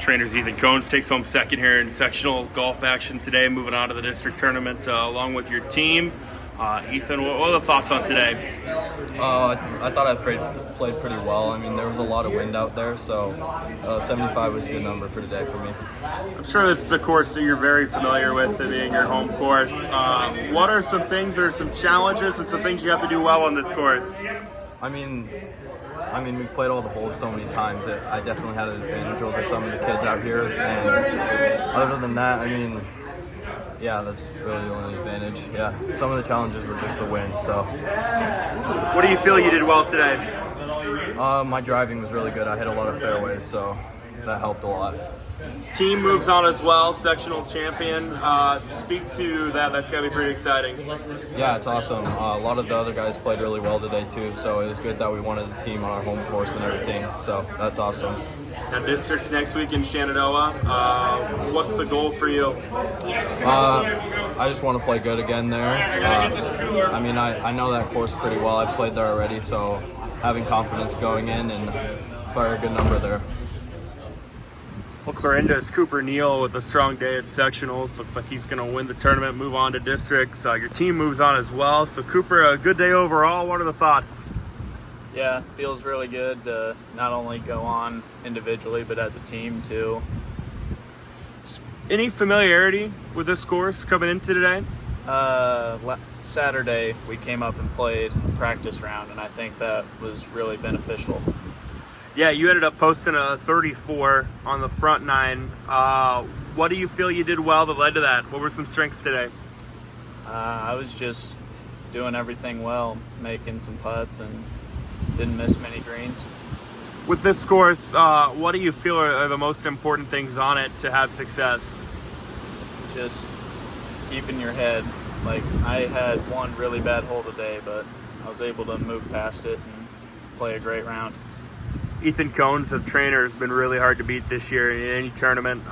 Treynor's Ethan Cones takes home second here in sectional golf action today, moving on to the district tournament along with your team. Ethan, what are the thoughts on today? I thought I played pretty well. I mean, there was a lot of wind out there, so 75 was a good number for today for me. I'm sure this is a course that you're very familiar with, it being your home course. What are some things or some challenges and some things you have to do well on this course? I mean, we played all the holes so many times that I definitely had an advantage over some of the kids out here. And other than that, I mean, yeah, that's really the only advantage. Yeah, some of the challenges were just the wind. So, what do you feel you did well today? My driving was really good. I hit a lot of fairways, so that helped a lot. Team moves on as well, sectional champion. Speak to that. That's got to be pretty exciting. Yeah, it's awesome. A lot of the other guys played really well today too, so it was good that we won as a team on our home course and everything. So that's awesome. Now, districts next week in Shenandoah. What's the goal for you? I just want to play good again there. I mean, I know that course pretty well. I've played there already, so having confidence going in and fire a good number there. Well, Clarinda's Cooper Neal with a strong day at sectionals. Looks like he's going to win the tournament, move on to districts. Your team moves on as well. So, Cooper, a good day overall. What are the thoughts? Yeah, feels really good to not only go on individually, but as a team too. Any familiarity with this course coming into today? Saturday, we came up and played a practice round, and I think that was really beneficial. Yeah, you ended up posting a 34 on the front nine. What do you feel you did well that led to that? What were some strengths today? I was just doing everything well, making some putts, and didn't miss many greens. With this course, what do you feel are the most important things on it to have success? Just keeping your head. Like, I had one really bad hole today, but I was able to move past it and play a great round. Ethan Cones of Treynor has been really hard to beat this year in any tournament.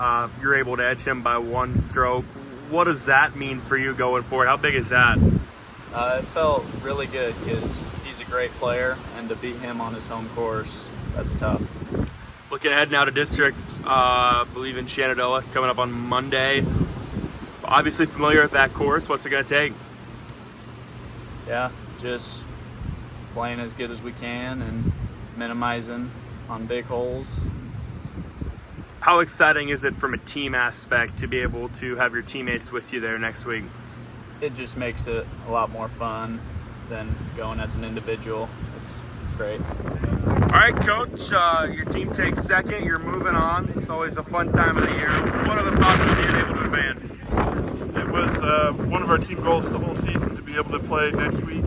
You're able to edge him by one stroke. What does that mean for you going forward? How big is that? It felt really good because he's a great player, and to beat him on his home course, that's tough. Looking ahead now to districts, I believe in Shenandoah, coming up on Monday. Obviously familiar with that course. What's it going to take? Yeah, just playing as good as we can and minimizing on big holes. How exciting is it from a team aspect to be able to have your teammates with you there next week? It just makes it a lot more fun than going as an individual. It's great. All right, Coach, your team takes second. You're moving on. It's always a fun time of the year. What are the thoughts of being able to advance? It was one of our team goals the whole season to be able to play next week.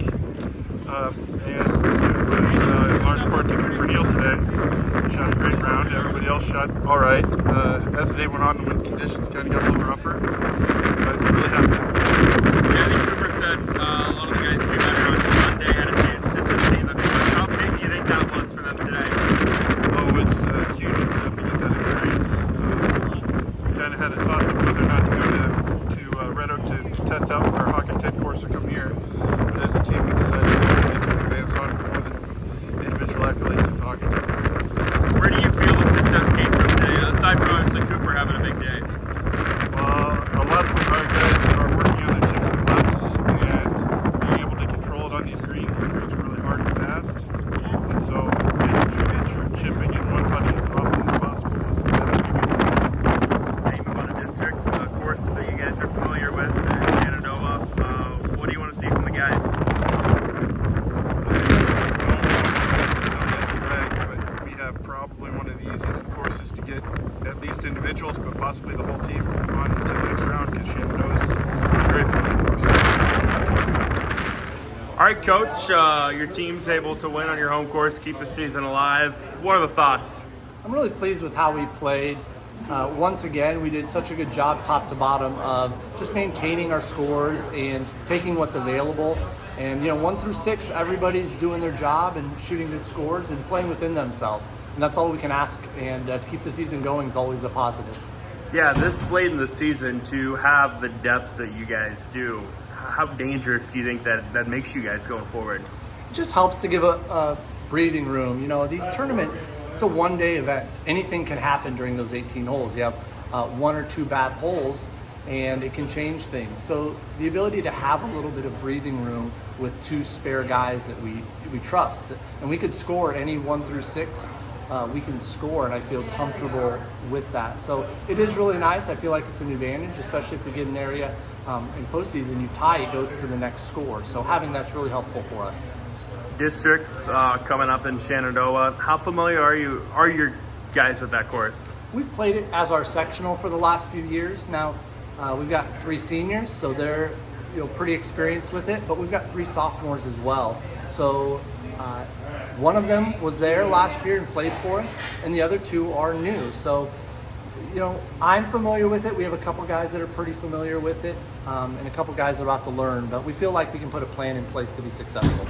And it was in large part to Cooper Neal today. Shot a great round. Everybody else shot all right. As the day went on, the wind conditions kind of got a little rougher, but really happy. Yeah, I think Cooper said a lot of the guys came out here on Sunday, had a chance to see the course. How big do you think that was for them today? Oh, it's huge for them to get that experience. We kind of had a toss-up whether or not to go to Red Oak to test out our Hawkeye 10 course or come here. But as a team, we decided to advance on more than individual accolades in Hawkeye 10. Where do you feel the success came from today, aside from obviously Cooper having a big day? A lot of our guys are working on their chips and putts and being able to control it on these greens. The greens are really hard and fast, and so making sure chipping and one putting as often as possible is another big thing. Hey, move on to districts, course that you guys are familiar with in Shenandoah. What do you want to see from the guys? Probably one of the easiest courses to get at least individuals, but possibly the whole team on to the next round because Shenandoah is very familiar with us. All right, Coach, your team's able to win on your home course, keep the season alive. What are the thoughts? I'm really pleased with how we played. Once again, we did such a good job top to bottom of just maintaining our scores and taking what's available. And 1 through 6, everybody's doing their job and shooting good scores and playing within themselves. And that's all we can ask. And to keep the season going is always a positive. Yeah, this late in the season to have the depth that you guys do, how dangerous do you think that makes you guys going forward? It just helps to give a breathing room. These tournaments, it's a one-day event. Anything can happen during those 18 holes. You have one or two bad holes, and it can change things. So the ability to have a little bit of breathing room with two spare guys that we trust, and we could score any 1 through 6. We can score, and I feel comfortable with that. So it is really nice. I feel like it's an advantage, especially if we get an area in postseason, you tie, it goes to the next score. So having that's really helpful for us. Districts coming up in Shenandoah. How familiar are your guys with that course? We've played it as our sectional for the last few years. Now we've got 3 seniors, so they're pretty experienced with it, but we've got 3 sophomores as well. So one of them was there last year and played for us, and the other 2 are new. So, I'm familiar with it. We have a couple guys that are pretty familiar with it, and a couple guys that are about to learn, but we feel like we can put a plan in place to be successful.